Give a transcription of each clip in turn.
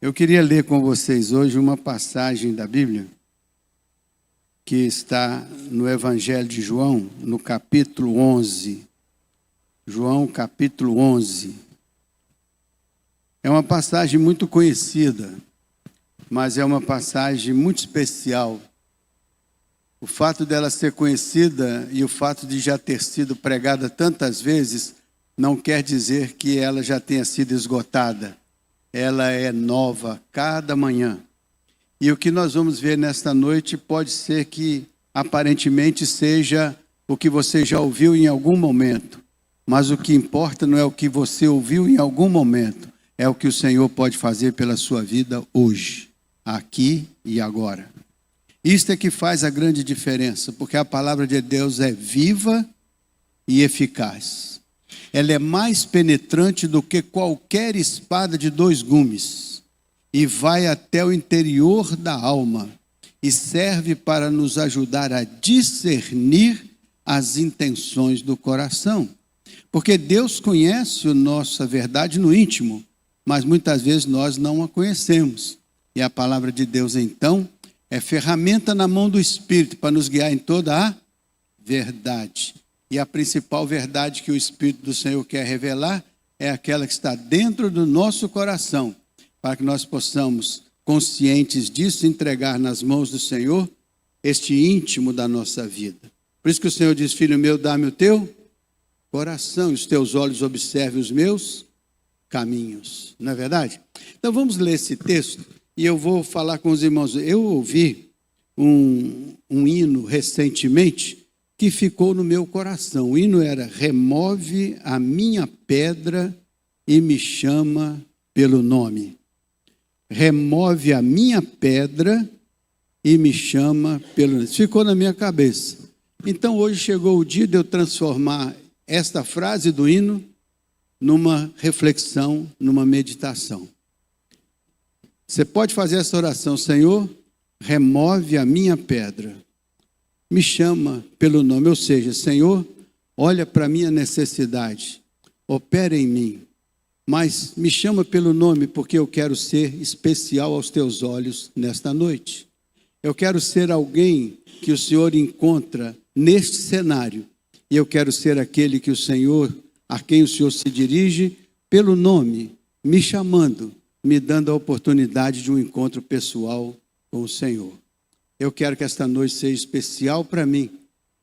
Eu queria ler com vocês hoje uma passagem da Bíblia que está no Evangelho de João, no capítulo 11. João, capítulo 11. É uma passagem muito conhecida, mas é uma passagem muito especial. O fato dela ser conhecida e o fato de já ter sido pregada tantas vezes não quer dizer que ela já tenha sido esgotada. Ela é nova cada manhã. E o que nós vamos ver nesta noite pode ser que aparentemente seja o que você já ouviu em algum momento. Mas o que importa não é o que você ouviu em algum momento, é o que o Senhor pode fazer pela sua vida hoje, aqui e agora. Isto é que faz a grande diferença, porque a palavra de Deus é viva e eficaz. Ela é mais penetrante do que qualquer espada de 2 gumes e vai até o interior da alma e serve para nos ajudar a discernir as intenções do coração. Porque Deus conhece a nossa verdade no íntimo, mas muitas vezes nós não a conhecemos. E a palavra de Deus, então, é ferramenta na mão do Espírito para nos guiar em toda a verdade. E a principal verdade que o Espírito do Senhor quer revelar é aquela que está dentro do nosso coração, para que nós possamos, conscientes disso, entregar nas mãos do Senhor este íntimo da nossa vida. Por isso que o Senhor diz: filho meu, dá-me o teu coração, e os teus olhos observem os meus caminhos. Não é verdade? Então vamos ler esse texto e eu vou falar com os irmãos. Eu ouvi um hino recentemente que ficou no meu coração. O hino era: remove a minha pedra e me chama pelo nome. Remove a minha pedra e me chama pelo nome. Ficou na minha cabeça. Então hoje chegou o dia de eu transformar esta frase do hino numa reflexão, numa meditação. Você pode fazer essa oração: Senhor, remove a minha pedra, me chama pelo nome. Ou seja, Senhor, olha para a minha necessidade, opera em mim, mas me chama pelo nome, porque eu quero ser especial aos teus olhos nesta noite. Eu quero ser alguém que o Senhor encontra neste cenário, e eu quero ser aquele que o Senhor, a quem o Senhor se dirige pelo nome, me chamando, me dando a oportunidade de um encontro pessoal com o Senhor. Eu quero que esta noite seja especial para mim.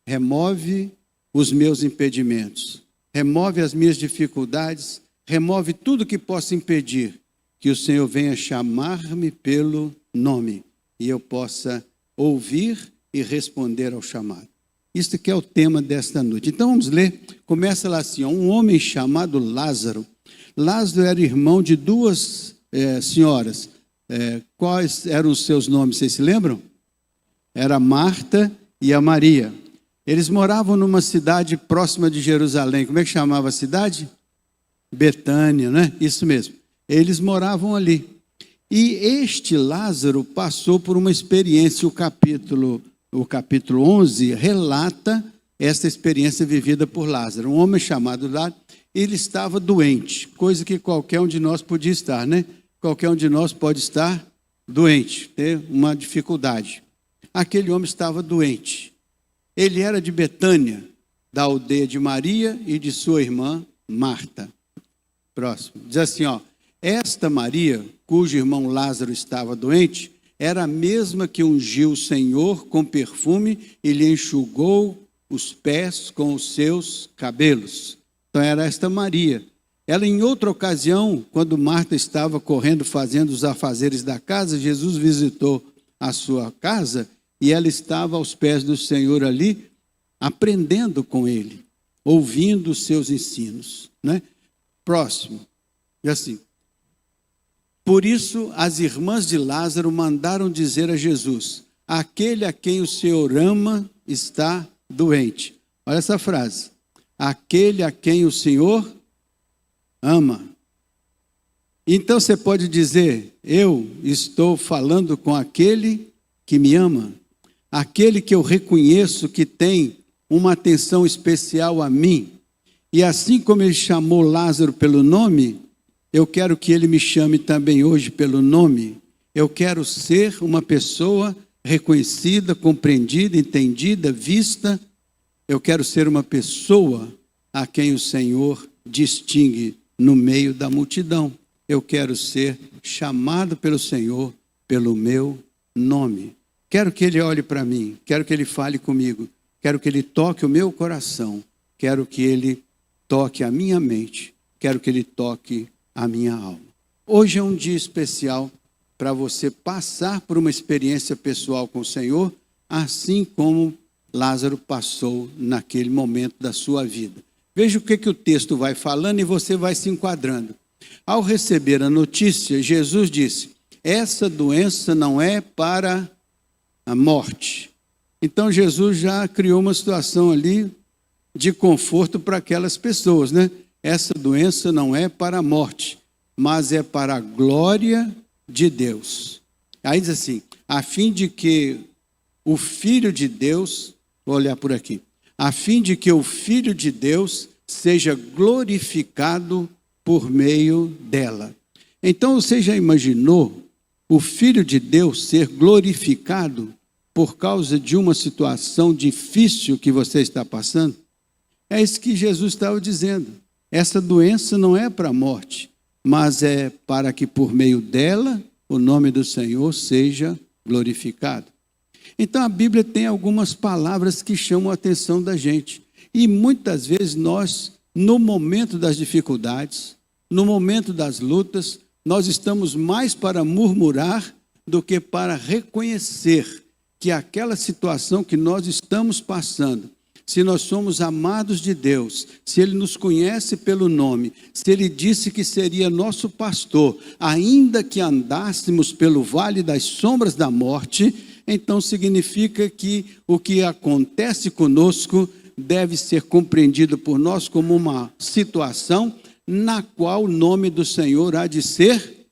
Remove os meus impedimentos, remove as minhas dificuldades, remove tudo que possa impedir que o Senhor venha chamar-me pelo nome e eu possa ouvir e responder ao chamado. Isto que é o tema desta noite. Então vamos ler. Começa lá assim: um homem chamado Lázaro. Lázaro era irmão de 2 senhoras. Quais eram os seus nomes? Vocês se lembram? Era Marta e a Maria. Eles moravam numa cidade próxima de Jerusalém. Como é que chamava a cidade? Betânia, né? Isso mesmo. Eles moravam ali. E este Lázaro passou por uma experiência. O capítulo 11 relata esta experiência vivida por Lázaro. Um homem chamado Lázaro, ele estava doente, coisa que qualquer um de nós podia estar, né? Qualquer um de nós pode estar doente, ter uma dificuldade. Aquele homem estava doente. Ele era de Betânia, da aldeia de Maria e de sua irmã Marta. Próximo. Diz assim, ó: esta Maria, cujo irmão Lázaro estava doente, era a mesma que ungiu o Senhor com perfume e lhe enxugou os pés com os seus cabelos. Então era esta Maria. Ela, em outra ocasião, quando Marta estava correndo, fazendo os afazeres da casa, Jesus visitou a sua casa e ela estava aos pés do Senhor ali, aprendendo com ele, ouvindo os seus ensinos, né? Próximo. E assim: por isso, as irmãs de Lázaro mandaram dizer a Jesus: aquele a quem o Senhor ama está doente. Olha essa frase: aquele a quem o Senhor ama. Então você pode dizer: eu estou falando com aquele que me ama, aquele que eu reconheço que tem uma atenção especial a mim. E assim como ele chamou Lázaro pelo nome, eu quero que Ele me chame também hoje pelo nome. Eu quero ser uma pessoa reconhecida, compreendida, entendida, vista. Eu quero ser uma pessoa a quem o Senhor distingue no meio da multidão. Eu quero ser chamado pelo Senhor pelo meu nome. Quero que Ele olhe para mim, quero que Ele fale comigo, quero que Ele toque o meu coração, quero que Ele toque a minha mente, quero que Ele toque a minha alma. Hoje é um dia especial para você passar por uma experiência pessoal com o Senhor, assim como Lázaro passou naquele momento da sua vida. Veja o que o texto vai falando e você vai se enquadrando. Ao receber a notícia, Jesus disse: essa doença não é para a morte. Então Jesus já criou uma situação ali de conforto para aquelas pessoas, né? Essa doença não é para a morte, mas é para a glória de Deus. Aí diz assim: a fim de que o Filho de Deus, vou olhar por aqui, a fim de que o Filho de Deus seja glorificado por meio dela. Então você já imaginou o Filho de Deus ser glorificado por causa de uma situação difícil que você está passando? É isso que Jesus estava dizendo. Essa doença não é para a morte, mas é para que por meio dela o nome do Senhor seja glorificado. Então a Bíblia tem algumas palavras que chamam a atenção da gente. E muitas vezes nós, no momento das dificuldades, no momento das lutas, nós estamos mais para murmurar do que para reconhecer que aquela situação que nós estamos passando, se nós somos amados de Deus, se Ele nos conhece pelo nome, se Ele disse que seria nosso pastor, ainda que andássemos pelo vale das sombras da morte, então significa que o que acontece conosco deve ser compreendido por nós como uma situação na qual o nome do Senhor há de ser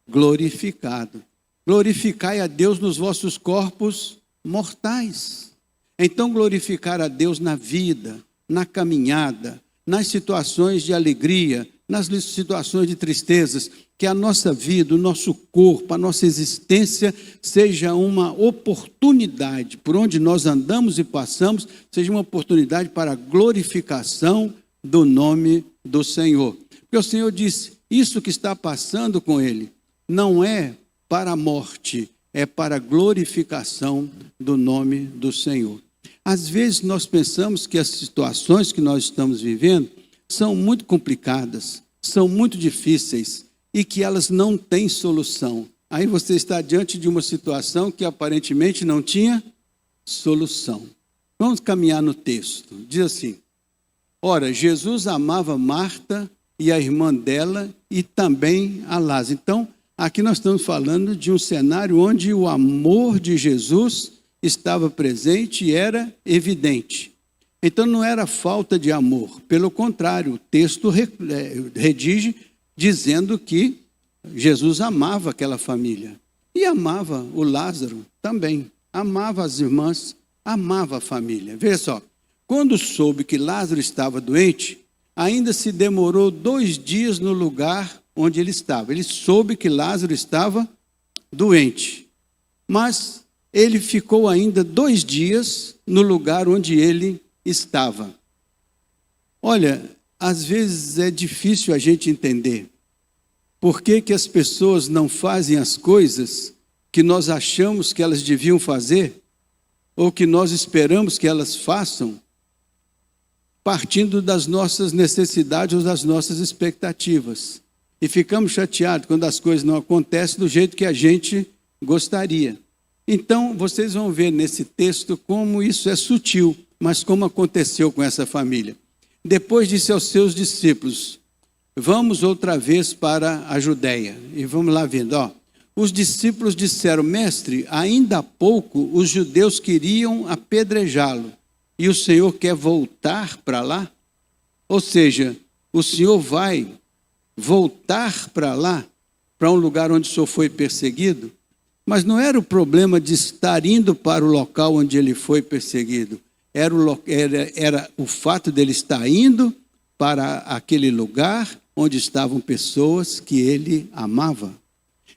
glorificado. Glorificai a Deus nos vossos corpos mortais. Então glorificar a Deus na vida, na caminhada, nas situações de alegria, nas situações de tristezas, que a nossa vida, o nosso corpo, a nossa existência seja uma oportunidade, por onde nós andamos e passamos, seja uma oportunidade para a glorificação do nome do Senhor. Porque o Senhor disse, isso que está passando com ele, não é para a morte, é para a glorificação do nome do Senhor. Às vezes nós pensamos que as situações que nós estamos vivendo são muito complicadas, são muito difíceis e que elas não têm solução. Aí você está diante de uma situação que aparentemente não tinha solução. Vamos caminhar no texto. Diz assim: ora, Jesus amava Marta e a irmã dela e também a Lázaro. Então, aqui nós estamos falando de um cenário onde o amor de Jesus estava presente e era evidente. Então não era falta de amor, pelo contrário, o texto redige dizendo que Jesus amava aquela família e amava o Lázaro também, amava as irmãs, amava a família. Veja só, quando soube que Lázaro estava doente, ainda se demorou 2 dias no lugar onde ele estava. Ele soube que Lázaro estava doente, mas ele ficou ainda 2 dias no lugar onde ele estava. Olha, às vezes é difícil a gente entender por que as pessoas não fazem as coisas que nós achamos que elas deviam fazer, ou que nós esperamos que elas façam, partindo das nossas necessidades ou das nossas expectativas. E ficamos chateados quando as coisas não acontecem do jeito que a gente gostaria. Então, vocês vão ver nesse texto como isso é sutil, mas como aconteceu com essa família. Depois disse aos seus discípulos: vamos outra vez para a Judéia. E vamos lá vendo, ó. Os discípulos disseram: mestre, ainda há pouco os judeus queriam apedrejá-lo, e o Senhor quer voltar para lá? Ou seja, o Senhor vai voltar para lá, para um lugar onde o Senhor foi perseguido? Mas não era o problema de estar indo para o local onde ele foi perseguido. Era o fato dele estar indo para aquele lugar onde estavam pessoas que ele amava.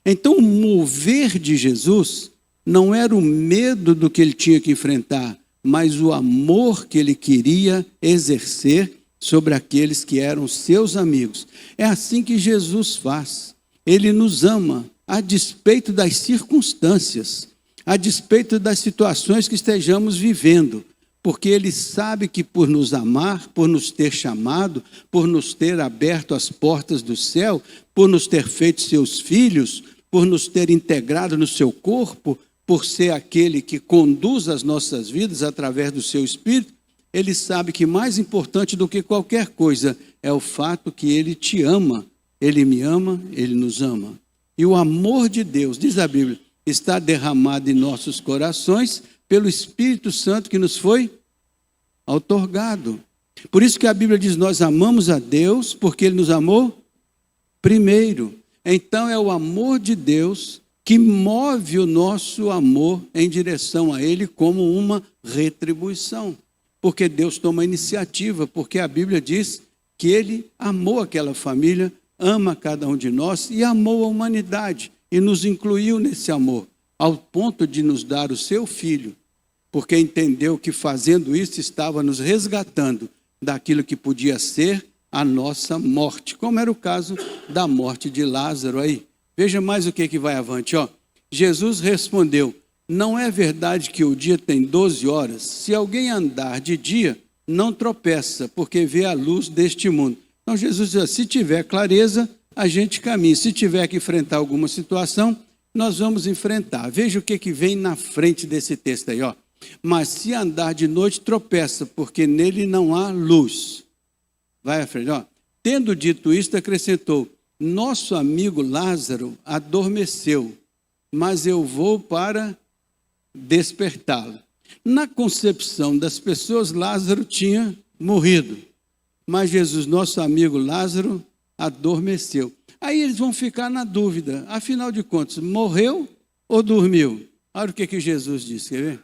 Então, o mover de Jesus não era o medo do que ele tinha que enfrentar, mas o amor que ele queria exercer sobre aqueles que eram seus amigos. É assim que Jesus faz. Ele nos ama, a despeito das circunstâncias, a despeito das situações que estejamos vivendo, porque ele sabe que por nos amar, por nos ter chamado, por nos ter aberto as portas do céu, por nos ter feito seus filhos, por nos ter integrado no seu corpo, por ser aquele que conduz as nossas vidas através do seu Espírito, ele sabe que mais importante do que qualquer coisa é o fato que ele te ama, ele me ama, ele nos ama. E o amor de Deus, diz a Bíblia, está derramado em nossos corações pelo Espírito Santo que nos foi outorgado. Por isso que a Bíblia diz, nós amamos a Deus porque ele nos amou primeiro. Então é o amor de Deus que move o nosso amor em direção a ele como uma retribuição. Porque Deus toma iniciativa, porque a Bíblia diz que ele amou aquela família, ama cada um de nós e amou a humanidade e nos incluiu nesse amor, ao ponto de nos dar o seu filho, porque entendeu que fazendo isso estava nos resgatando daquilo que podia ser a nossa morte, como era o caso da morte de Lázaro aí. Veja mais o que vai avante, ó. Jesus respondeu, não é verdade que o dia tem 12 horas? Se alguém andar de dia, não tropeça, porque vê a luz deste mundo. Então Jesus diz, se tiver clareza, a gente caminha. Se tiver que enfrentar alguma situação, nós vamos enfrentar. Veja o que vem na frente desse texto aí, ó. Mas se andar de noite, tropeça, porque nele não há luz. Vai à frente, ó. Tendo dito isto, acrescentou, nosso amigo Lázaro adormeceu, mas eu vou para despertá-lo. Na concepção das pessoas, Lázaro tinha morrido, mas Jesus, nosso amigo Lázaro, adormeceu. Aí eles vão ficar na dúvida, afinal de contas, morreu ou dormiu? Olha o que Jesus disse, quer ver?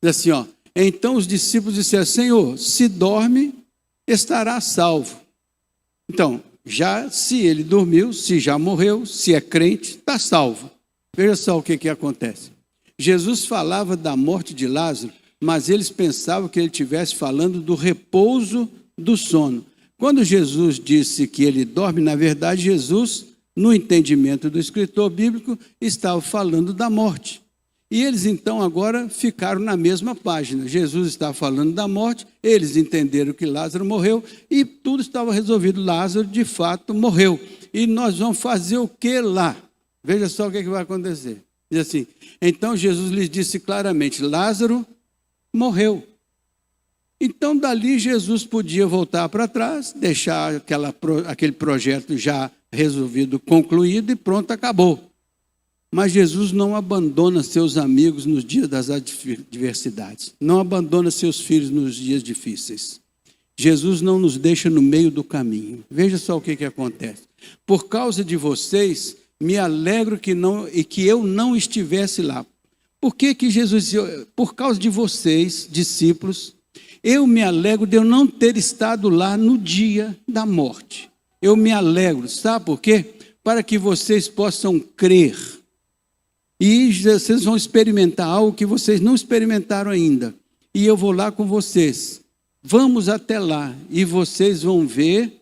Diz assim, ó, então os discípulos disseram, Senhor, se dorme, estará salvo. Então, já se ele dormiu, se já morreu, se é crente, está salvo. Veja só o que acontece. Jesus falava da morte de Lázaro, mas eles pensavam que ele estivesse falando do repouso do sono. Quando Jesus disse que ele dorme, na verdade, Jesus, no entendimento do escritor bíblico, estava falando da morte. E eles, então, agora ficaram na mesma página. Jesus estava falando da morte, eles entenderam que Lázaro morreu e tudo estava resolvido. Lázaro, de fato, morreu. E nós vamos fazer o que lá? Veja só o que vai acontecer. Diz assim, então Jesus lhes disse claramente, Lázaro morreu. Então, dali, Jesus podia voltar para trás, deixar aquele projeto já resolvido, concluído e pronto, acabou. Mas Jesus não abandona seus amigos nos dias das adversidades. Não abandona seus filhos nos dias difíceis. Jesus não nos deixa no meio do caminho. Veja só o que acontece. Por causa de vocês, me alegro que eu não estivesse lá. Por que Jesus disse? Por causa de vocês, discípulos, eu me alegro de eu não ter estado lá no dia da morte. Eu me alegro, sabe por quê? Para que vocês possam crer. E vocês vão experimentar algo que vocês não experimentaram ainda. E eu vou lá com vocês. Vamos até lá e vocês vão ver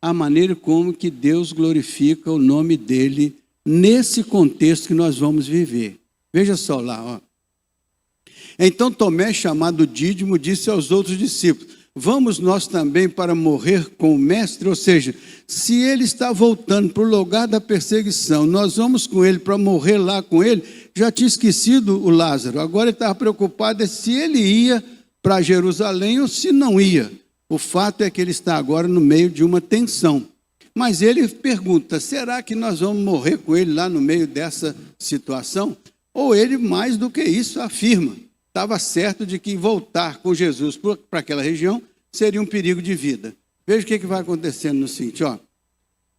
a maneira como que Deus glorifica o nome dele nesse contexto que nós vamos viver. Veja só lá, ó. Então Tomé, chamado Dídimo, disse aos outros discípulos, vamos nós também para morrer com o mestre? Ou seja, se ele está voltando para o lugar da perseguição, nós vamos com ele para morrer lá com ele. Já tinha esquecido o Lázaro, agora ele estava preocupado se ele ia para Jerusalém ou se não ia. O fato é que ele está agora no meio de uma tensão. Mas ele pergunta, será que nós vamos morrer com ele lá no meio dessa situação? Ou ele, mais do que isso, afirma, estava certo de que voltar com Jesus para aquela região seria um perigo de vida. Veja o que vai acontecendo no seguinte, ó.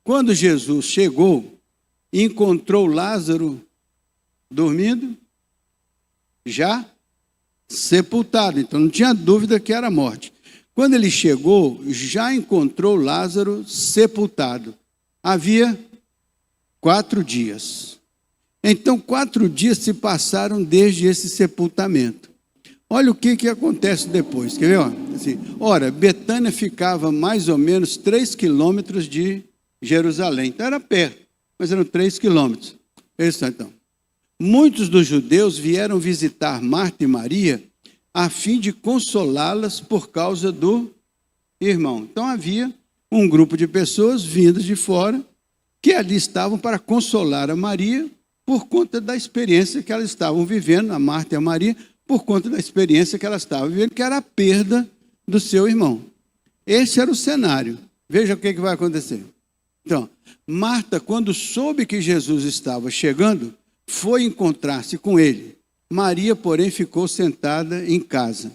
Quando Jesus chegou e encontrou Lázaro dormindo, já sepultado, então não tinha dúvida que era morte. Quando ele chegou, já encontrou Lázaro sepultado. Havia 4 dias. Então, 4 dias se passaram desde esse sepultamento. Olha o que acontece depois. Quer ver? Assim, ora, Betânia ficava mais ou menos 3 quilômetros de Jerusalém. Então, era perto, mas eram 3 quilômetros. Então, muitos dos judeus vieram visitar Marta e Maria a fim de consolá-las por causa do irmão. Então, havia um grupo de pessoas vindas de fora que ali estavam para consolar a Maria por conta da experiência que elas estavam vivendo, a Marta e a Maria, por conta da experiência que elas estavam vivendo, que era a perda do seu irmão. Esse era o cenário. Veja o que vai acontecer. Então, Marta, quando soube que Jesus estava chegando, foi encontrar-se com ele. Maria, porém, ficou sentada em casa.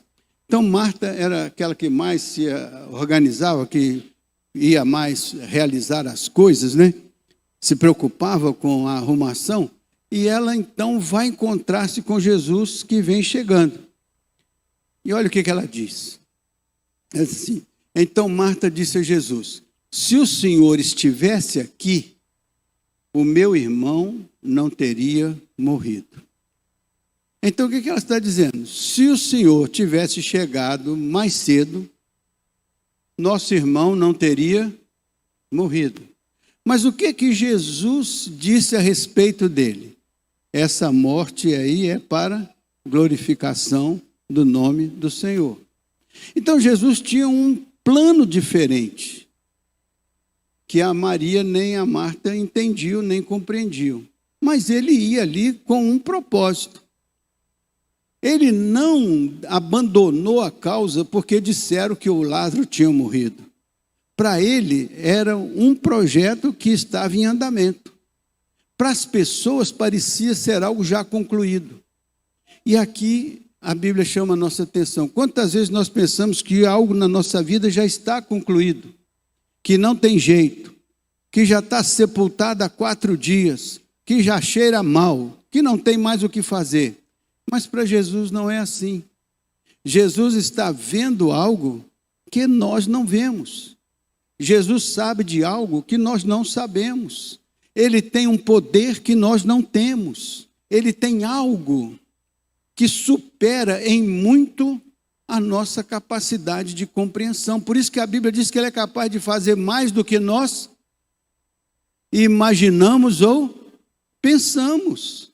Então, Marta era aquela que mais se organizava, que ia mais realizar as coisas, né? Se preocupava com a arrumação. E ela, então, vai encontrar-se com Jesus que vem chegando. E olha o que ela diz. É assim, então Marta disse a Jesus, se o Senhor estivesse aqui, o meu irmão não teria morrido. Então, o que ela está dizendo? Se o Senhor tivesse chegado mais cedo, nosso irmão não teria morrido. Mas o que Jesus disse a respeito dele? Essa morte aí é para glorificação do nome do Senhor. Então, Jesus tinha um plano diferente, que a Maria nem a Marta entendiam, nem compreendiam. Mas ele ia ali com um propósito. Ele não abandonou a causa porque disseram que o Lázaro tinha morrido. Para ele, era um projeto que estava em andamento. Para as pessoas, parecia ser algo já concluído. E aqui, a Bíblia chama a nossa atenção. Quantas vezes nós pensamos que algo na nossa vida já está concluído, que não tem jeito, que já está sepultado há 4 dias, que já cheira mal, que não tem mais o que fazer. Mas para Jesus não é assim. Jesus está vendo algo que nós não vemos. Jesus sabe de algo que nós não sabemos. Ele tem um poder que nós não temos. Ele tem algo que supera em muito a nossa capacidade de compreensão. Por isso que a Bíblia diz que Ele é capaz de fazer mais do que nós imaginamos ou pensamos.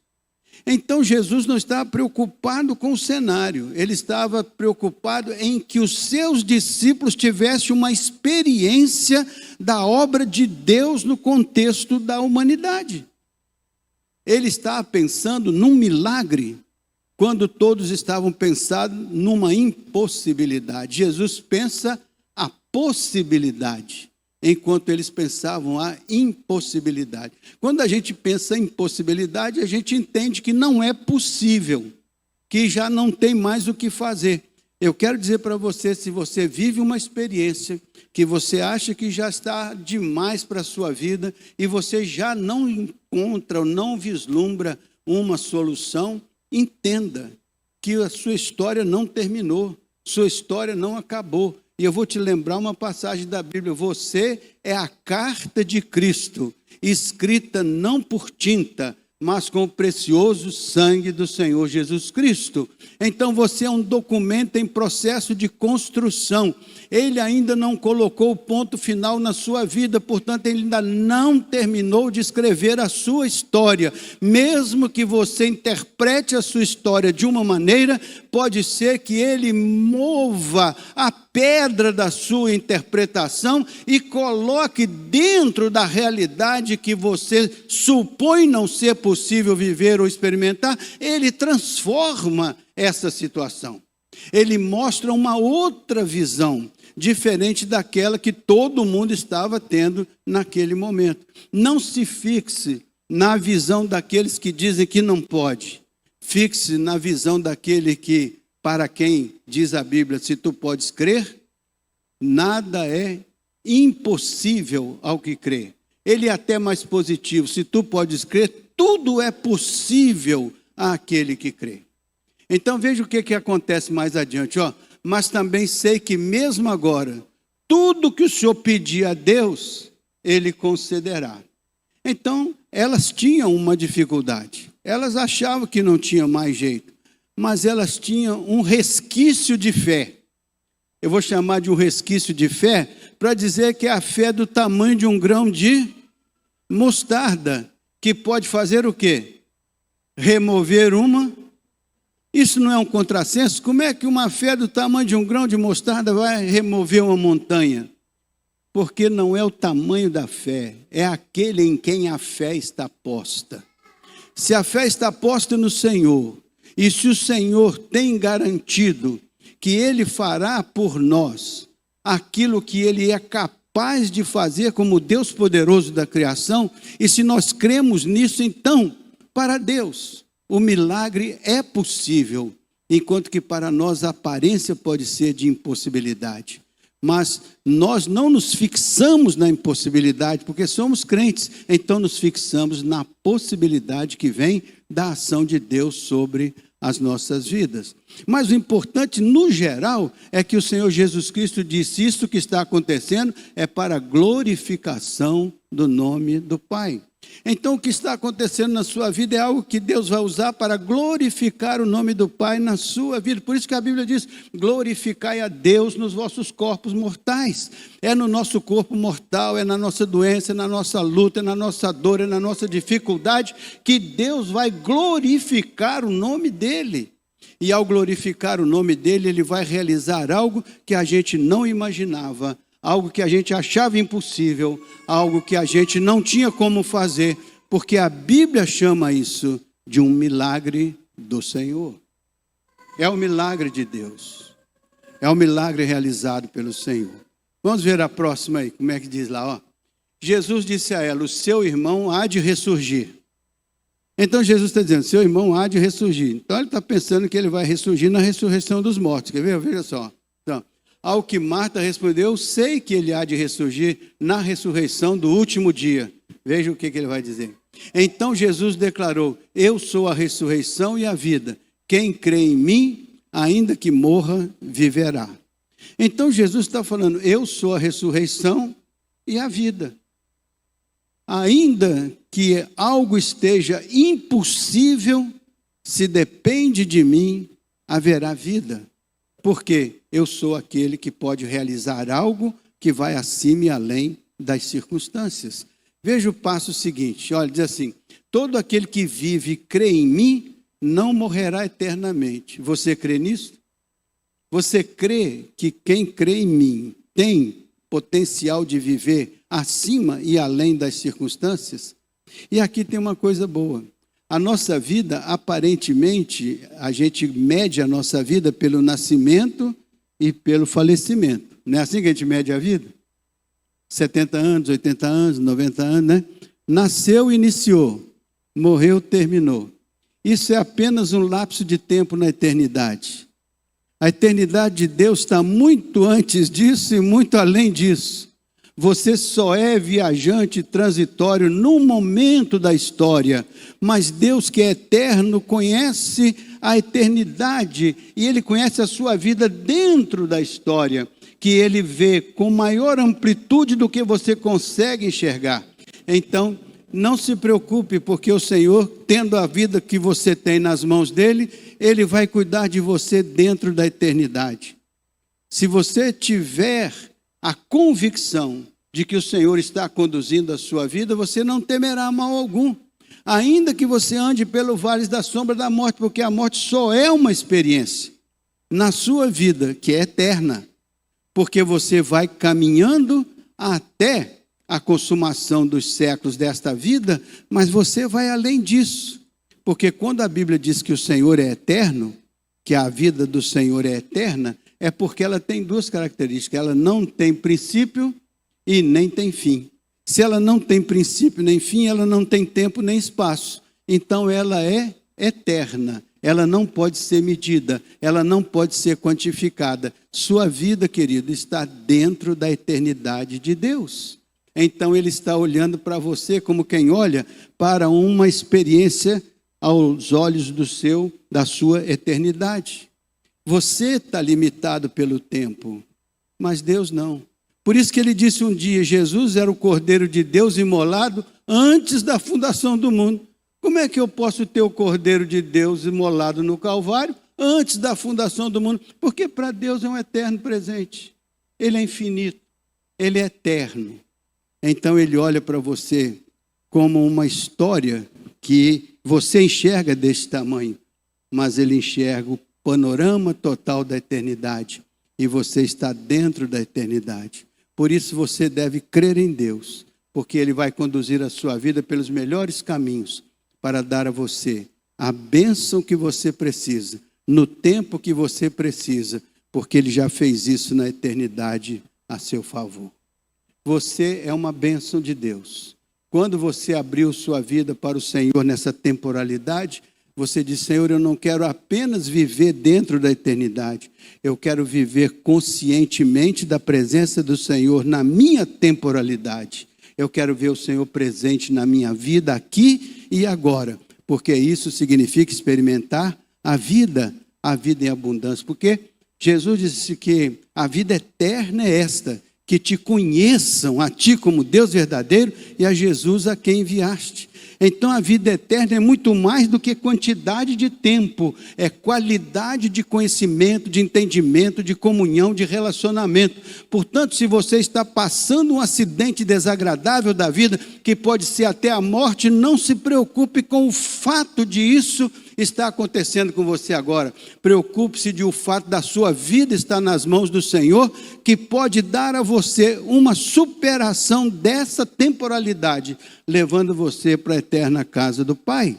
Então, Jesus não estava preocupado com o cenário. Ele estava preocupado em que os seus discípulos tivessem uma experiência da obra de Deus no contexto da humanidade. Ele estava pensando num milagre, quando todos estavam pensando numa impossibilidade. Jesus pensa a possibilidade, enquanto eles pensavam a impossibilidade. Quando a gente pensa em impossibilidade, a gente entende que não é possível, que já não tem mais o que fazer. Eu quero dizer para você, se você vive uma experiência que você acha que já está demais para a sua vida e você já não encontra ou não vislumbra uma solução, entenda que a sua história não terminou, sua história não acabou. E eu vou te lembrar uma passagem da Bíblia. Você é a carta de Cristo, escrita não por tinta, mas com o precioso sangue do Senhor Jesus Cristo. Então você é um documento em processo de construção. Ele ainda não colocou o ponto final na sua vida, portanto ele ainda não terminou de escrever a sua história. Mesmo que você interprete a sua história de uma maneira, pode ser que ele mova a pedra da sua interpretação e coloque dentro da realidade que você supõe não ser possível viver ou experimentar, ele transforma essa situação. Ele mostra uma outra visão, diferente daquela que todo mundo estava tendo naquele momento. Não se fixe na visão daqueles que dizem que não pode. Fixe na visão daquele que, para quem diz a Bíblia, se tu podes crer, nada é impossível ao que crê. Ele é até mais positivo. Se tu podes crer, tudo é possível àquele que crê. Então veja o que acontece mais adiante. mas também sei que mesmo agora, tudo que o Senhor pedir a Deus, Ele concederá. Então, elas tinham uma dificuldade. Elas achavam que não tinha mais jeito, mas elas tinham um resquício de fé. Eu vou chamar de um resquício de fé para dizer que a fé é do tamanho de um grão de mostarda, que pode fazer o quê? Remover uma. Isso não é um contrassenso? Como é que uma fé do tamanho de um grão de mostarda vai remover uma montanha? Porque não é o tamanho da fé, é aquele em quem a fé está posta. Se a fé está posta no Senhor, e se o Senhor tem garantido que Ele fará por nós aquilo que Ele é capaz de fazer como Deus poderoso da criação, e se nós cremos nisso, então, para Deus, o milagre é possível, enquanto que para nós a aparência pode ser de impossibilidade. Mas nós não nos fixamos na impossibilidade, porque somos crentes, então nos fixamos na possibilidade que vem da ação de Deus sobre as nossas vidas. Mas o importante, no geral, é que o Senhor Jesus Cristo disse: isso que está acontecendo é para a glorificação do nome do Pai. Então, o que está acontecendo na sua vida é algo que Deus vai usar para glorificar o nome do Pai na sua vida. Por isso que a Bíblia diz: glorificai a Deus nos vossos corpos mortais. É no nosso corpo mortal, é na nossa doença, é na nossa luta, é na nossa dor, é na nossa dificuldade, que Deus vai glorificar o nome dEle. E ao glorificar o nome dEle, Ele vai realizar algo que a gente não imaginava, algo que a gente achava impossível, algo que a gente não tinha como fazer, porque a Bíblia chama isso de um milagre do Senhor. É o milagre de Deus. É o milagre realizado pelo Senhor. Vamos ver a próxima aí, como é que diz lá, ó. Jesus disse a ela: o seu irmão há de ressurgir. Então Jesus está dizendo: seu irmão há de ressurgir. Então ele está pensando que ele vai ressurgir na ressurreição dos mortos. Quer ver? Veja só. Então, ao que Marta respondeu: sei que ele há de ressurgir na ressurreição do último dia. Veja o que ele vai dizer. Então Jesus declarou: eu sou a ressurreição e a vida. Quem crê em mim, ainda que morra, viverá. Então Jesus está falando: eu sou a ressurreição e a vida. Ainda que algo esteja impossível, se depende de mim, haverá vida. Porque eu sou aquele que pode realizar algo que vai acima e além das circunstâncias. Veja o passo seguinte, olha, diz assim: todo aquele que vive e crê em mim, não morrerá eternamente. Você crê nisso? Você crê que quem crê em mim tem potencial de viver acima e além das circunstâncias? E aqui tem uma coisa boa. A nossa vida, aparentemente, a gente mede a nossa vida pelo nascimento e pelo falecimento. Não é assim que a gente mede a vida? 70 anos, 80 anos, 90 anos, né? Nasceu, iniciou. Morreu, terminou. Isso é apenas um lapso de tempo na eternidade. A eternidade de Deus está muito antes disso e muito além disso. Você só é viajante transitório num momento da história, mas Deus, que é eterno, conhece a eternidade e Ele conhece a sua vida dentro da história, que Ele vê com maior amplitude do que você consegue enxergar. Então, não se preocupe, porque o Senhor, tendo a vida que você tem nas mãos dEle, Ele vai cuidar de você dentro da eternidade. Se você tiver a convicção de que o Senhor está conduzindo a sua vida, você não temerá mal algum, ainda que você ande pelo vale da sombra da morte, porque a morte só é uma experiência na sua vida, que é eterna, porque você vai caminhando até a consumação dos séculos desta vida, mas você vai além disso, porque quando a Bíblia diz que o Senhor é eterno, que a vida do Senhor é eterna, é porque ela tem duas características: ela não tem princípio e nem tem fim. Se ela não tem princípio nem fim, ela não tem tempo nem espaço. Então ela é eterna. Ela não pode ser medida, ela não pode ser quantificada. Sua vida, querido, está dentro da eternidade de Deus. Então Ele está olhando para você como quem olha para uma experiência aos olhos da sua eternidade. Você está limitado pelo tempo, mas Deus não. Por isso que ele disse um dia, Jesus era o Cordeiro de Deus imolado antes da fundação do mundo. Como é que eu posso ter o Cordeiro de Deus imolado no Calvário antes da fundação do mundo? Porque para Deus é um eterno presente. Ele é infinito, ele é eterno. Então ele olha para você como uma história que você enxerga desse tamanho, mas ele enxerga o panorama total da eternidade, e você está dentro da eternidade. Por isso você deve crer em Deus, porque Ele vai conduzir a sua vida pelos melhores caminhos para dar a você a bênção que você precisa, no tempo que você precisa, porque Ele já fez isso na eternidade a seu favor. Você é uma bênção de Deus. Quando você abriu sua vida para o Senhor nessa temporalidade, você diz: Senhor, eu não quero apenas viver dentro da eternidade, eu quero viver conscientemente da presença do Senhor na minha temporalidade. Eu quero ver o Senhor presente na minha vida aqui e agora, porque isso significa experimentar a vida em abundância. Porque Jesus disse que a vida eterna é esta, que te conheçam a ti como Deus verdadeiro e a Jesus a quem enviaste. Então a vida eterna é muito mais do que quantidade de tempo, é qualidade de conhecimento, de entendimento, de comunhão, de relacionamento. Portanto, se você está passando um acidente desagradável da vida, que pode ser até a morte, não se preocupe com o fato de isso está acontecendo com você agora. Preocupe-se de o fato da sua vida estar nas mãos do Senhor, que pode dar a você uma superação dessa temporalidade, levando você para a eterna casa do Pai.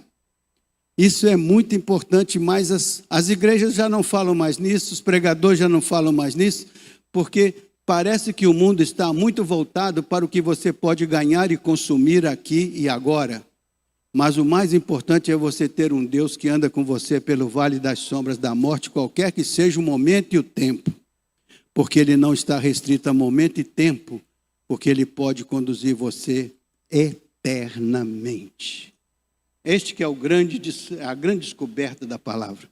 Isso é muito importante, mas as igrejas já não falam mais nisso, os pregadores já não falam mais nisso, porque parece que o mundo está muito voltado para o que você pode ganhar e consumir aqui e agora. Mas o mais importante é você ter um Deus que anda com você pelo vale das sombras da morte, qualquer que seja o momento e o tempo. Porque Ele não está restrito a momento e tempo, porque Ele pode conduzir você eternamente. Este que é a grande descoberta da palavra.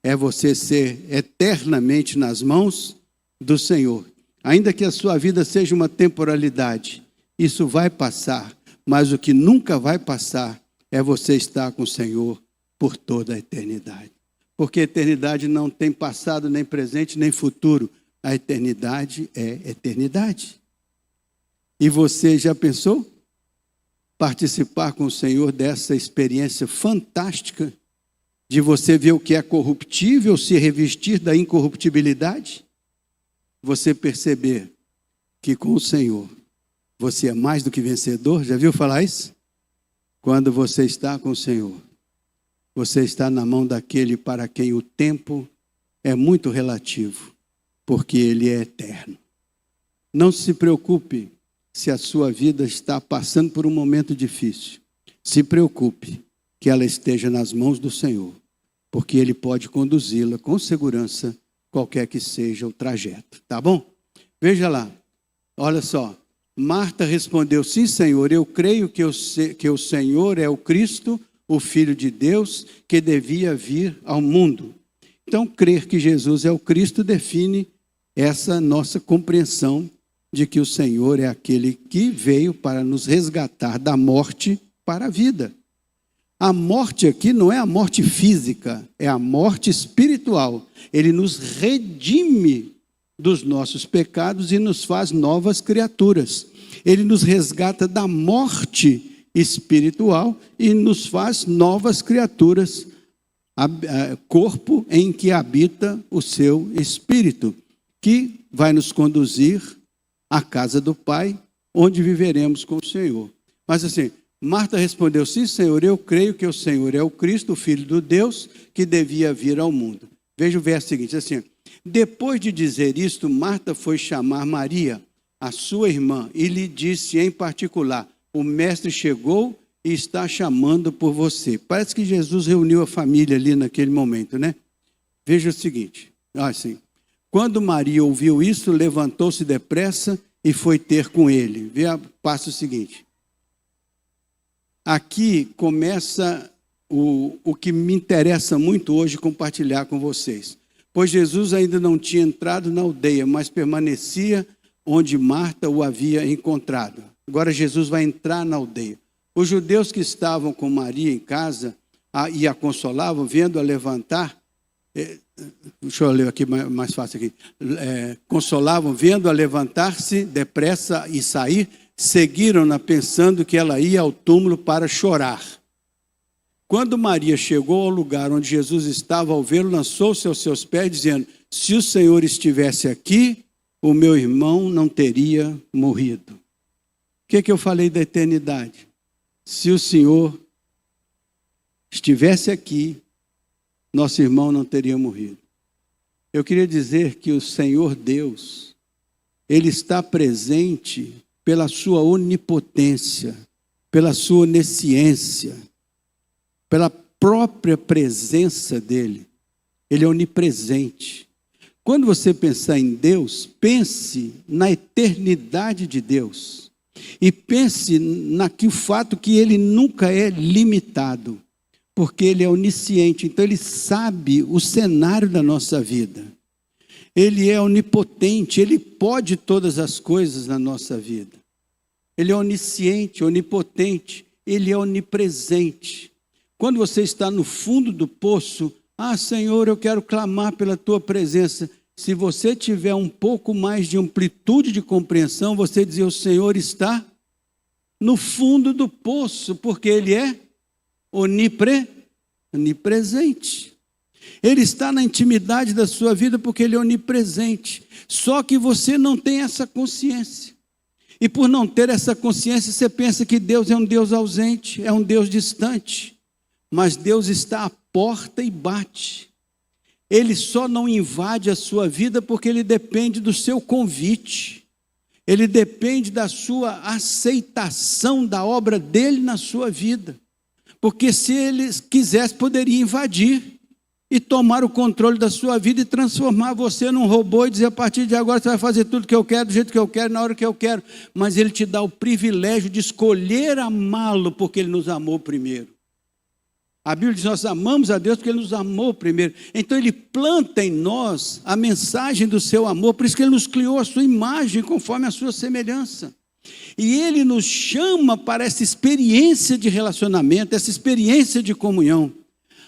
É você ser eternamente nas mãos do Senhor. Ainda que a sua vida seja uma temporalidade, isso vai passar, mas o que nunca vai passar é você estar com o Senhor por toda a eternidade. Porque a eternidade não tem passado, nem presente, nem futuro. A eternidade é eternidade. E você já pensou? Participar com o Senhor dessa experiência fantástica de você ver o que é corruptível se revestir da incorruptibilidade? Você perceber que com o Senhor você é mais do que vencedor. Já viu falar isso? Quando você está com o Senhor, você está na mão daquele para quem o tempo é muito relativo, porque Ele é eterno. Não se preocupe se a sua vida está passando por um momento difícil. Se preocupe que ela esteja nas mãos do Senhor, porque Ele pode conduzi-la com segurança, qualquer que seja o trajeto. Tá bom? Veja lá, olha só. Marta respondeu: sim, Senhor, eu creio que o Senhor é o Cristo, o Filho de Deus, que devia vir ao mundo. Então, crer que Jesus é o Cristo define essa nossa compreensão de que o Senhor é aquele que veio para nos resgatar da morte para a vida. A morte aqui não é a morte física, é a morte espiritual. Ele nos redime dos nossos pecados e nos faz novas criaturas. Ele nos resgata da morte espiritual e nos faz novas criaturas, corpo em que habita o seu Espírito, que vai nos conduzir à casa do Pai, onde viveremos com o Senhor. Mas assim, Marta respondeu: sim, Senhor, eu creio que o Senhor é o Cristo, o Filho do Deus, que devia vir ao mundo. Veja o verso seguinte, assim: depois de dizer isto, Marta foi chamar Maria, a sua irmã, e lhe disse em particular: o mestre chegou e está chamando por você. Parece que Jesus reuniu a família ali naquele momento, né? Veja o seguinte, assim, quando Maria ouviu isso, levantou-se depressa e foi ter com ele. Passa o seguinte. Aqui começa o que me interessa muito hoje compartilhar com vocês. pois Jesus ainda não tinha entrado na aldeia, mas permanecia onde Marta o havia encontrado. Agora Jesus vai entrar na aldeia. Os judeus que estavam com Maria em casa e a consolavam, vendo-a levantar, deixa eu ler aqui mais fácil aqui. Consolavam, vendo-a levantar-se depressa e sair, seguiram-na pensando que ela ia ao túmulo para chorar. Quando Maria chegou ao lugar onde Jesus estava, ao vê-lo, lançou-se aos seus pés, dizendo: se o Senhor estivesse aqui, o meu irmão não teria morrido. O que eu falei da eternidade? Se o Senhor estivesse aqui, nosso irmão não teria morrido. Eu queria dizer que o Senhor Deus, Ele está presente pela sua onipotência, pela sua onisciência, pela própria presença dEle. Ele é onipresente. Quando você pensar em Deus, pense na eternidade de Deus. E pense naquele fato que Ele nunca é limitado, porque Ele é onisciente, então Ele sabe o cenário da nossa vida. Ele é onipotente, Ele pode todas as coisas na nossa vida. Ele é onisciente, onipotente, Ele é onipresente. Quando você está no fundo do poço, Senhor, eu quero clamar pela Tua presença. Se você tiver um pouco mais de amplitude de compreensão, você dizer: o Senhor está no fundo do poço, porque Ele é onipresente. Ele está na intimidade da sua vida porque Ele é onipresente. Só que você não tem essa consciência. E por não ter essa consciência, você pensa que Deus é um Deus ausente, é um Deus distante. Mas Deus está à porta e bate. Ele só não invade a sua vida porque Ele depende do seu convite. Ele depende da sua aceitação da obra dEle na sua vida. Porque se Ele quisesse, poderia invadir e tomar o controle da sua vida e transformar você num robô e dizer: a partir de agora você vai fazer tudo que eu quero, do jeito que eu quero, na hora que eu quero. Mas Ele te dá o privilégio de escolher amá-lo porque Ele nos amou primeiro. A Bíblia diz: nós amamos a Deus porque Ele nos amou primeiro. Então Ele planta em nós a mensagem do seu amor, por isso que Ele nos criou a sua imagem, conforme a sua semelhança. E Ele nos chama para essa experiência de relacionamento, essa experiência de comunhão.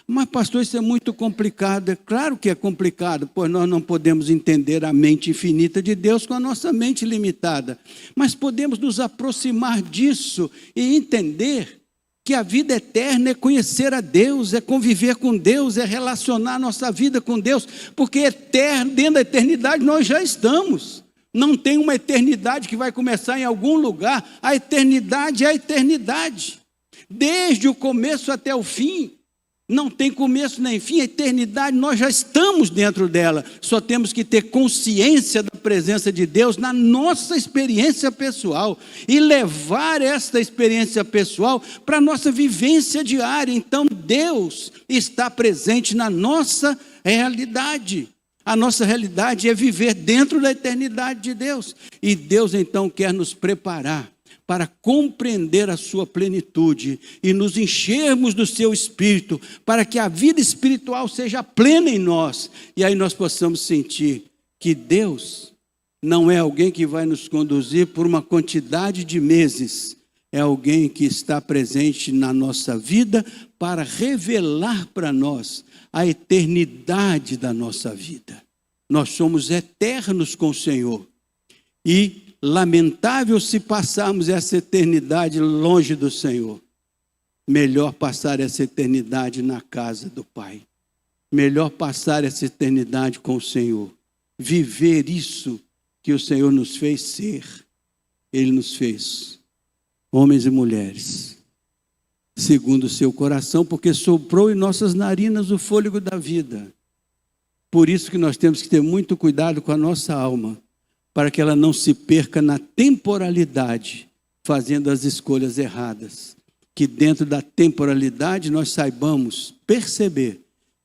Mas pastor, isso é muito complicado. É claro que é complicado, pois nós não podemos entender a mente infinita de Deus com a nossa mente limitada. Mas podemos nos aproximar disso e entender que a vida eterna é conhecer a Deus, é conviver com Deus, é relacionar a nossa vida com Deus, porque eterno, dentro da eternidade nós já estamos. Não tem uma eternidade que vai começar em algum lugar. A eternidade é a eternidade. Desde o começo até o fim. Não tem começo nem fim, a eternidade, nós já estamos dentro dela. Só temos que ter consciência da presença de Deus na nossa experiência pessoal e levar esta experiência pessoal para a nossa vivência diária. Então Deus está presente na nossa realidade. A nossa realidade é viver dentro da eternidade de Deus. E Deus então quer nos preparar para compreender a sua plenitude e nos enchermos do seu Espírito, para que a vida espiritual seja plena em nós, e aí nós possamos sentir que Deus não é alguém que vai nos conduzir por uma quantidade de meses, é alguém que está presente na nossa vida para revelar para nós a eternidade da nossa vida. Nós somos eternos com o Senhor, e lamentável se passarmos essa eternidade longe do Senhor. Melhor passar essa eternidade na casa do Pai. Melhor passar essa eternidade com o Senhor. Viver isso que o Senhor nos fez ser. Ele nos fez homens e mulheres segundo o seu coração, porque soprou em nossas narinas o fôlego da vida. Por isso que nós temos que ter muito cuidado com a nossa alma, para que ela não se perca na temporalidade, fazendo as escolhas erradas. Que dentro da temporalidade nós saibamos perceber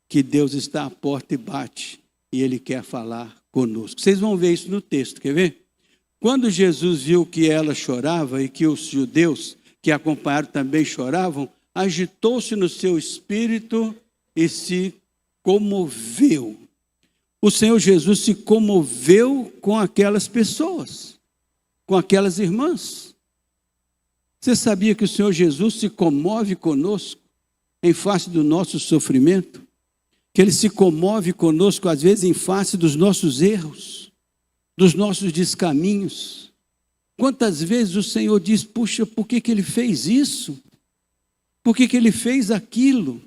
que Deus está à porta e bate, e Ele quer falar conosco. Vocês vão ver isso no texto, quer ver? Quando Jesus viu que ela chorava e que os judeus que a acompanharam também choravam, agitou-se no seu espírito e se comoveu. o Senhor Jesus se comoveu com aquelas pessoas, com aquelas irmãs. Você sabia que o Senhor Jesus se comove conosco em face do nosso sofrimento? Que Ele se comove conosco, às vezes, em face dos nossos erros, dos nossos descaminhos. Quantas vezes o Senhor diz, puxa, por que Ele fez isso? Por que Ele fez aquilo?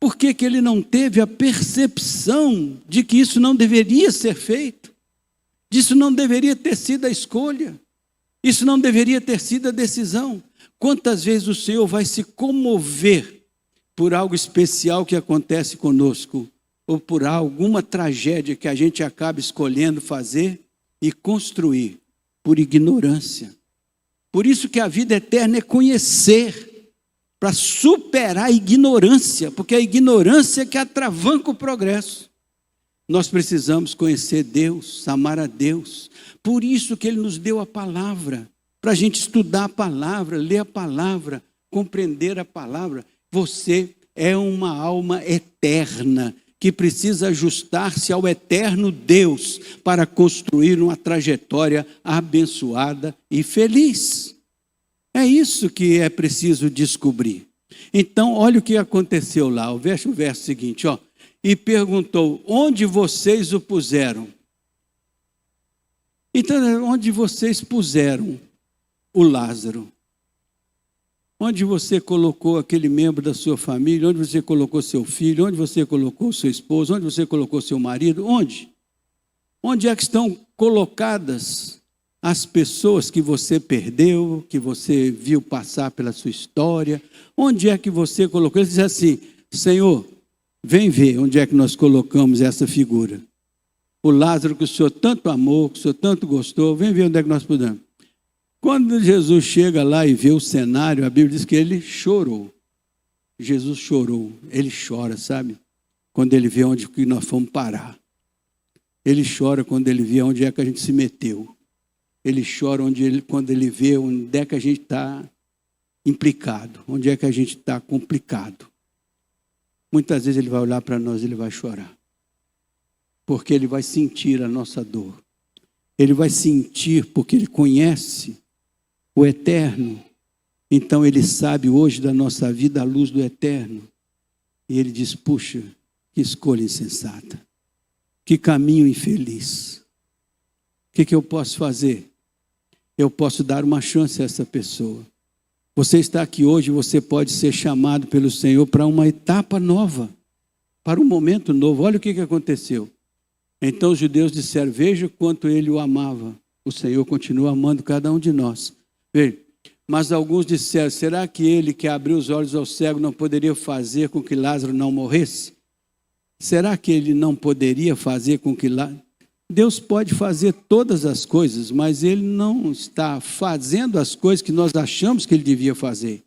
Por que Ele não teve a percepção de que isso não deveria ser feito? Disso não deveria ter sido a escolha? Isso não deveria ter sido a decisão? Quantas vezes o Senhor vai se comover por algo especial que acontece conosco, ou por alguma tragédia que a gente acaba escolhendo fazer e construir, por ignorância. Por isso que a vida eterna é conhecer, para superar a ignorância, porque a ignorância é que atravanca o progresso. Nós precisamos conhecer Deus, amar a Deus. Por isso que Ele nos deu a palavra, para a gente estudar a palavra, ler a palavra, compreender a palavra. Você é uma alma eterna, que precisa ajustar-se ao eterno Deus, para construir uma trajetória abençoada e feliz. É isso que é preciso descobrir. Então, olha o que aconteceu lá, o verso seguinte, ó. E perguntou, onde vocês o puseram? Então, onde vocês puseram o Lázaro? Onde você colocou aquele membro da sua família? Onde você colocou seu filho? Onde você colocou sua esposa? Onde você colocou seu marido? Onde? Onde é que estão colocadas as pessoas que você perdeu, que você viu passar pela sua história? Onde é que você colocou? Ele diz assim, Senhor, vem ver onde é que nós colocamos essa figura. O Lázaro que o Senhor tanto amou, que o Senhor tanto gostou, vem ver onde é que nós podemos. Quando Jesus chega lá e vê o cenário, a Bíblia diz que ele chorou. Jesus chorou, ele chora, sabe? Quando ele vê onde que nós fomos parar. Ele chora quando ele vê onde é que a gente se meteu. Ele chora quando ele vê onde é que a gente está implicado, onde é que a gente está complicado. Muitas vezes ele vai olhar para nós e ele vai chorar. Porque ele vai sentir a nossa dor. Ele vai sentir porque ele conhece o eterno. Então ele sabe hoje da nossa vida a luz do eterno. E ele diz, puxa, que escolha insensata. Que caminho infeliz. O que eu posso fazer? Eu posso dar uma chance a essa pessoa. Você está aqui hoje, você pode ser chamado pelo Senhor para uma etapa nova, para um momento novo. Olha o que aconteceu. Então os judeus disseram, veja quanto ele o amava. O Senhor continua amando cada um de nós. Veja, mas alguns disseram, será que ele que abriu os olhos ao cego não poderia fazer com que Lázaro não morresse? Será que ele não poderia fazer com que Lázaro... Deus pode fazer todas as coisas, mas Ele não está fazendo as coisas que nós achamos que Ele devia fazer.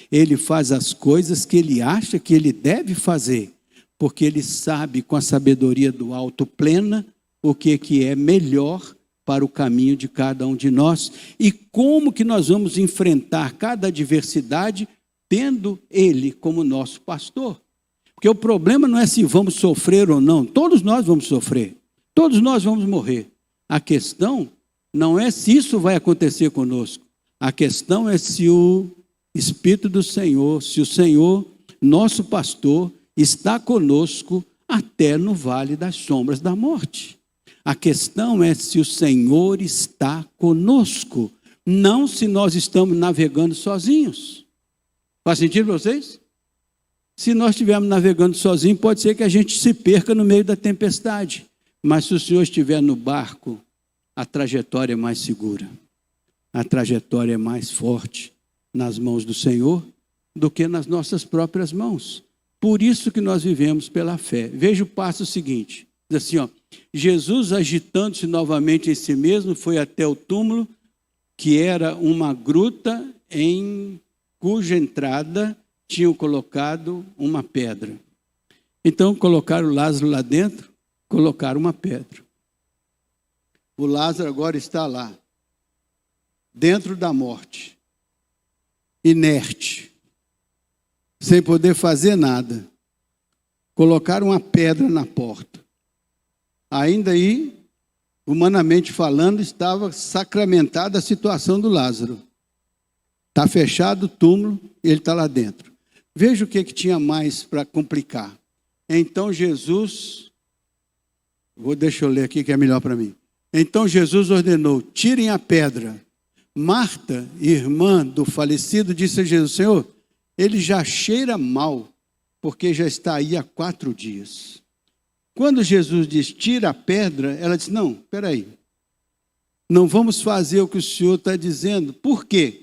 Ele faz as coisas que Ele acha que Ele deve fazer, porque Ele sabe, com a sabedoria do alto plena, o que é melhor para o caminho de cada um de nós e como que nós vamos enfrentar cada adversidade tendo Ele como nosso pastor. Porque o problema não é se vamos sofrer ou não, todos nós vamos sofrer. Todos nós vamos morrer. A questão não é se isso vai acontecer conosco. A questão é se o Espírito do Senhor, se o Senhor, nosso pastor, está conosco até no vale das sombras da morte. A questão é se o Senhor está conosco, não se nós estamos navegando sozinhos. Faz sentido para vocês? Se nós estivermos navegando sozinhos, pode ser que a gente se perca no meio da tempestade. Mas se o Senhor estiver no barco, a trajetória é mais segura. A trajetória é mais forte nas mãos do Senhor do que nas nossas próprias mãos. Por isso que nós vivemos pela fé. Veja o passo seguinte. Diz assim, ó, Jesus, agitando-se novamente em si mesmo, foi até o túmulo, que era uma gruta em cuja entrada tinham colocado uma pedra. Então colocaram Lázaro lá dentro, colocaram uma pedra. O Lázaro agora está lá, dentro da morte, inerte, sem poder fazer nada. Colocaram uma pedra na porta. Ainda aí, humanamente falando, estava sacramentada a situação do Lázaro. Está fechado o túmulo, ele está lá dentro. Veja o que tinha mais para complicar. Então Jesus, deixa eu ler aqui que é melhor para mim. Então Jesus ordenou, tirem a pedra. Marta, irmã do falecido, disse a Jesus, Senhor, ele já cheira mal, porque já está aí há 4 dias. Quando Jesus diz, tira a pedra, ela disse, não, espera aí. Não vamos fazer o que o Senhor está dizendo. Por quê?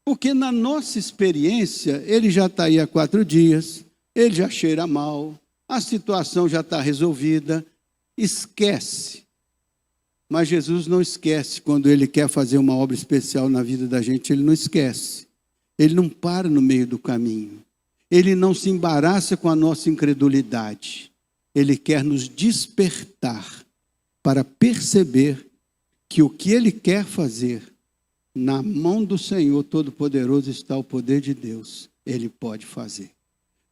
Porque na nossa experiência, ele já está aí há 4 dias, ele já cheira mal, a situação já está resolvida, esquece. Mas Jesus não esquece, quando ele quer fazer uma obra especial na vida da gente, ele não esquece. Ele não para no meio do caminho. Ele não se embaraça com a nossa incredulidade. Ele quer nos despertar para perceber que o que ele quer fazer, na mão do Senhor Todo-Poderoso está o poder de Deus. Ele pode fazer.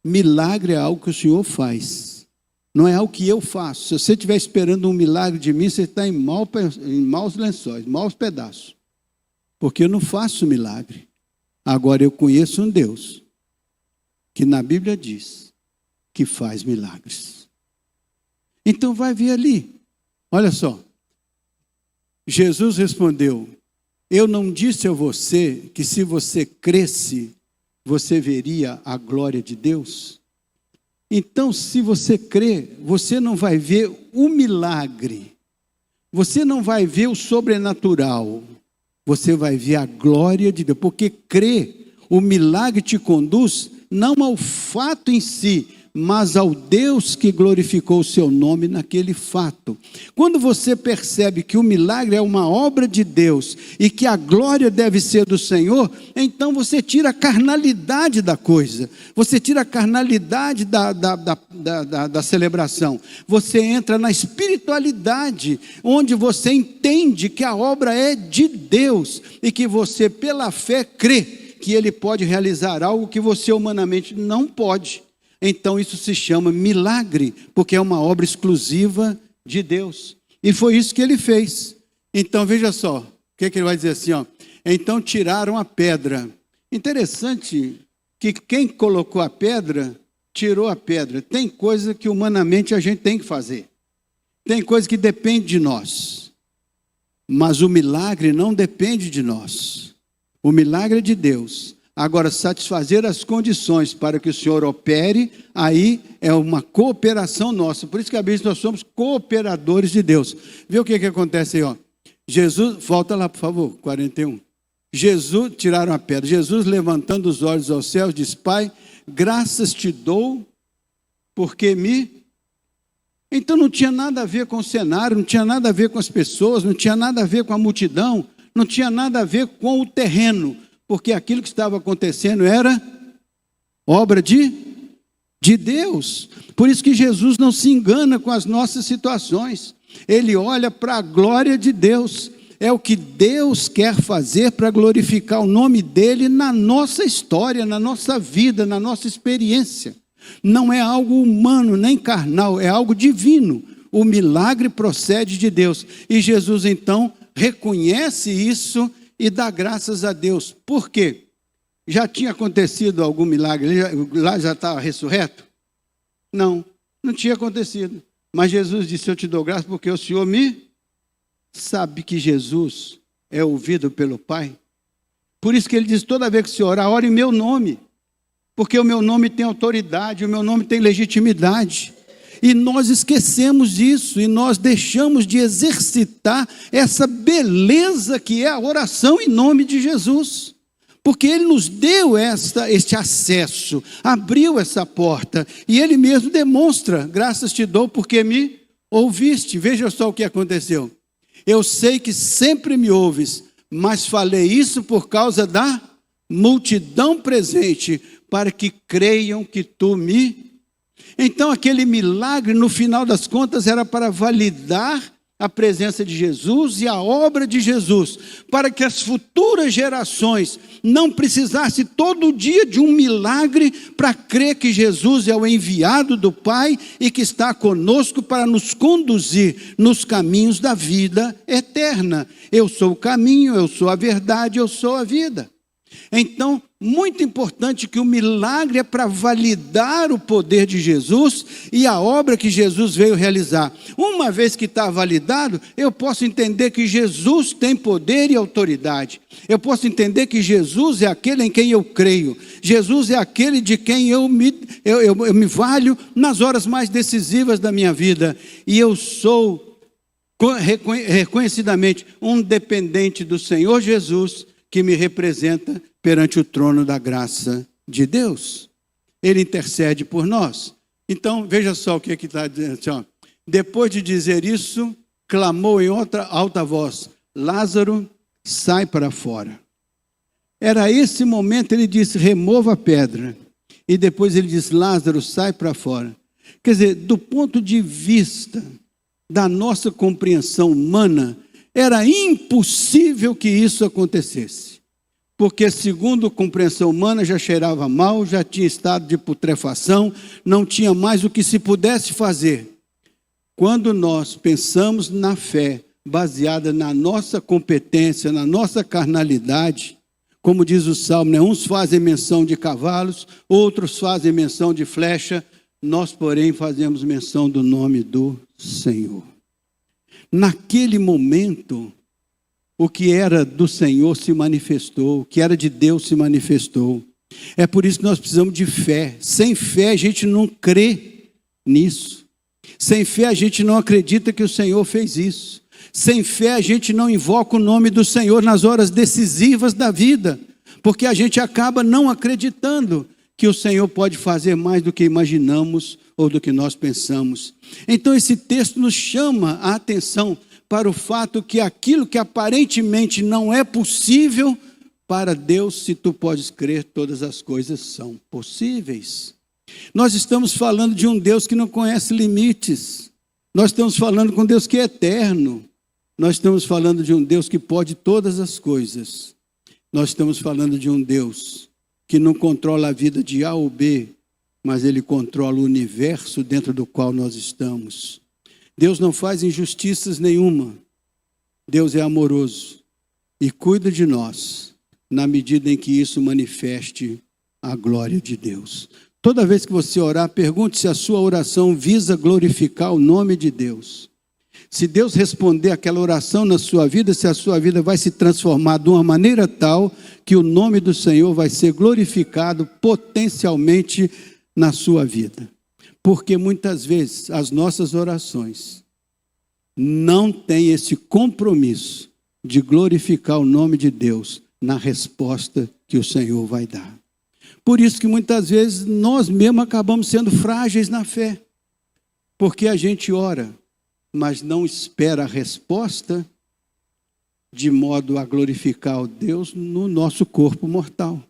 Milagre é algo que o Senhor faz. Não é algo que eu faço. Se você estiver esperando um milagre de mim, você está em maus lençóis, maus pedaços. Porque eu não faço milagre. Agora eu conheço um Deus que na Bíblia diz que faz milagres. Então vai ver ali. Olha só. Jesus respondeu, eu não disse a você que se você cresce, você veria a glória de Deus? Então, se você crê, você não vai ver o milagre, você não vai ver o sobrenatural, você vai ver a glória de Deus, porque crer, o milagre te conduz não ao fato em si, mas ao Deus que glorificou o seu nome naquele fato. Quando você percebe que o milagre é uma obra de Deus e que a glória deve ser do Senhor, então você tira a carnalidade da coisa, você tira a carnalidade da celebração, você entra na espiritualidade, onde você entende que a obra é de Deus e que você, pela fé, crê que Ele pode realizar algo que você humanamente não pode. Então isso se chama milagre, porque é uma obra exclusiva de Deus. E foi isso que ele fez. Então veja só, o que ele vai dizer assim, ó. Então tiraram a pedra. Interessante que quem colocou a pedra, tirou a pedra. Tem coisa que humanamente a gente tem que fazer. Tem coisa que depende de nós. Mas o milagre não depende de nós. O milagre é de Deus. Agora, satisfazer as condições para que o Senhor opere, aí é uma cooperação nossa. Por isso que a Bíblia diz que nós somos cooperadores de Deus. Vê o que acontece aí, ó. Jesus, volta lá, por favor, 41. Jesus, tiraram a pedra. Jesus, levantando os olhos aos céus, diz, Pai, graças te dou, porque me... Então não tinha nada a ver com o cenário, não tinha nada a ver com as pessoas, não tinha nada a ver com a multidão, não tinha nada a ver com o terreno, porque aquilo que estava acontecendo era obra de Deus. Por isso que Jesus não se engana com as nossas situações. Ele olha para a glória de Deus. É o que Deus quer fazer para glorificar o nome dEle na nossa história, na nossa vida, na nossa experiência. Não é algo humano, nem carnal, é algo divino. O milagre procede de Deus. E Jesus, então, reconhece isso e dá graças a Deus. Por quê? Já tinha acontecido algum milagre? Lá já estava ressurreto? Não, não tinha acontecido. Mas Jesus disse, eu te dou graças porque o Senhor me... Sabe que Jesus é ouvido pelo Pai? Por isso que ele diz, toda vez que você orar, ore em meu nome. Porque o meu nome tem autoridade, o meu nome tem legitimidade. E nós esquecemos disso, e nós deixamos de exercitar essa beleza que é a oração em nome de Jesus. Porque Ele nos deu este acesso, abriu essa porta, e Ele mesmo demonstra, graças te dou porque me ouviste. Veja só o que aconteceu. Eu sei que sempre me ouves, mas falei isso por causa da multidão presente, para que creiam que tu me... Então aquele milagre, no final das contas, era para validar a presença de Jesus e a obra de Jesus, para que as futuras gerações não precisassem todo dia de um milagre para crer que Jesus é o enviado do Pai e que está conosco para nos conduzir nos caminhos da vida eterna. Eu sou o caminho, eu sou a verdade, eu sou a vida. Então, muito importante que o milagre é para validar o poder de Jesus e a obra que Jesus veio realizar. Uma vez que está validado, eu posso entender que Jesus tem poder e autoridade. Eu posso entender que Jesus é aquele em quem eu creio. Jesus é aquele de quem eu me valho nas horas mais decisivas da minha vida. E eu sou reconhecidamente um dependente do Senhor Jesus, que me representa perante o trono da graça de Deus. Ele intercede por nós. Então, veja só o que está dizendo. Assim, depois de dizer isso, clamou em outra alta voz: Lázaro, sai para fora. Era esse momento, ele disse: remova a pedra. E depois ele disse: Lázaro, sai para fora. Quer dizer, do ponto de vista da nossa compreensão humana, era impossível que isso acontecesse, porque segundo a compreensão humana já cheirava mal, já tinha estado de putrefação, não tinha mais o que se pudesse fazer. Quando nós pensamos na fé, baseada na nossa competência, na nossa carnalidade, como diz o Salmo, né? Uns fazem menção de cavalos, outros fazem menção de flecha, nós, porém, fazemos menção do nome do Senhor. Naquele momento, o que era do Senhor se manifestou, o que era de Deus se manifestou. É por isso que nós precisamos de fé. Sem fé a gente não crê nisso. Sem fé a gente não acredita que o Senhor fez isso. Sem fé a gente não invoca o nome do Senhor nas horas decisivas da vida, porque a gente acaba não acreditando que o Senhor pode fazer mais do que imaginamos ou do que nós pensamos. Então esse texto nos chama a atenção para o fato que aquilo que aparentemente não é possível, para Deus, se tu podes crer, todas as coisas são possíveis. Nós estamos falando de um Deus que não conhece limites. Nós estamos falando com um Deus que é eterno. Nós estamos falando de um Deus que pode todas as coisas. Nós estamos falando de um Deus que não controla a vida de A ou B, mas Ele controla o universo dentro do qual nós estamos. Deus não faz injustiças nenhuma. Deus é amoroso e cuida de nós, na medida em que isso manifeste a glória de Deus. Toda vez que você orar, pergunte se a sua oração visa glorificar o nome de Deus. Se Deus responder aquela oração na sua vida, se a sua vida vai se transformar de uma maneira tal que o nome do Senhor vai ser glorificado potencialmente na sua vida. Porque muitas vezes as nossas orações não têm esse compromisso de glorificar o nome de Deus na resposta que o Senhor vai dar. Por isso que muitas vezes nós mesmos acabamos sendo frágeis na fé, porque a gente ora, mas não espera a resposta de modo a glorificar o Deus no nosso corpo mortal.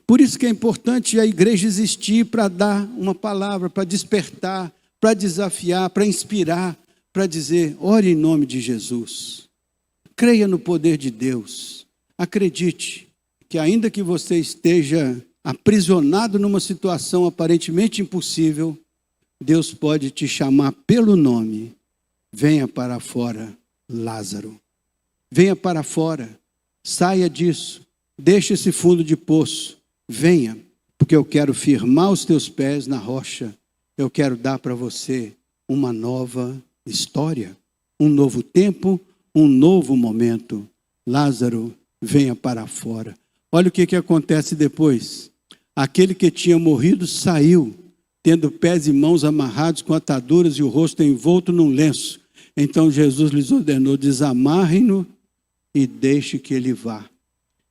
Por isso que é importante a igreja existir para dar uma palavra, para despertar, para desafiar, para inspirar, para dizer: ore em nome de Jesus. Creia no poder de Deus. Acredite que ainda que você esteja aprisionado numa situação aparentemente impossível, Deus pode te chamar pelo nome. Venha para fora, Lázaro. Venha para fora. Saia disso. Deixe esse fundo de poço. Venha, porque eu quero firmar os teus pés na rocha. Eu quero dar para você uma nova história, um novo tempo, um novo momento. Lázaro, venha para fora. Olha o que acontece depois. Aquele que tinha morrido saiu, tendo pés e mãos amarrados com ataduras e o rosto envolto num lenço. Então Jesus lhes ordenou: desamarrem-no e deixe que ele vá.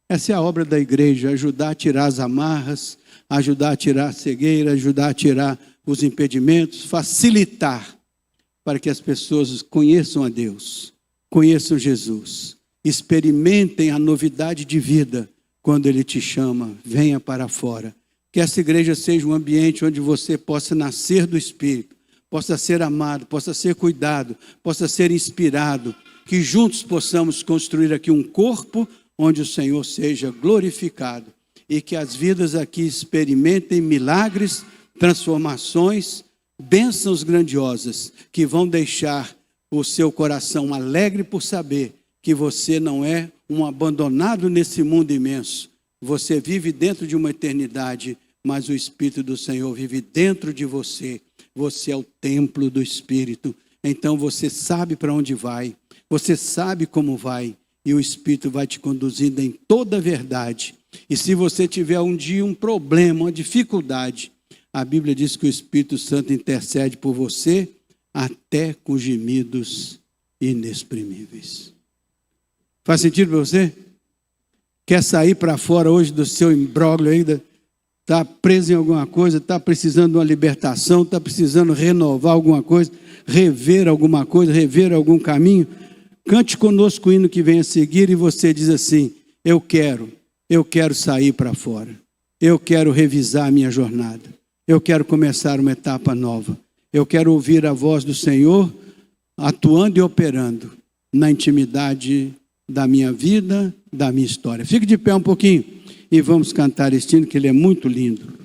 Essa é a obra da igreja: ajudar a tirar as amarras, ajudar a tirar a cegueira, ajudar a tirar os impedimentos, facilitar para que as pessoas conheçam a Deus, conheçam Jesus, experimentem a novidade de vida quando Ele te chama. Venha para fora. Que essa igreja seja um ambiente onde você possa nascer do Espírito, possa ser amado, possa ser cuidado, possa ser inspirado, que juntos possamos construir aqui um corpo onde o Senhor seja glorificado e que as vidas aqui experimentem milagres, transformações, bênçãos grandiosas que vão deixar o seu coração alegre por saber que você não é um abandonado nesse mundo imenso. Você vive dentro de uma eternidade, mas o Espírito do Senhor vive dentro de você. Você é o templo do Espírito. Então você sabe para onde vai, você sabe como vai, e o Espírito vai te conduzindo em toda a verdade. E se você tiver um dia um problema, uma dificuldade, a Bíblia diz que o Espírito Santo intercede por você até com gemidos inexprimíveis. Faz sentido para você? Quer sair para fora hoje do seu imbróglio ainda? Está preso em alguma coisa, está precisando de uma libertação, está precisando renovar alguma coisa, rever alguma coisa, rever algum caminho? Cante conosco o hino que vem a seguir e você diz assim: eu quero sair para fora, eu quero revisar a minha jornada, eu quero começar uma etapa nova, eu quero ouvir a voz do Senhor atuando e operando na intimidade da minha vida, da minha história. Fique de pé um pouquinho e vamos cantar este hino, que ele é muito lindo.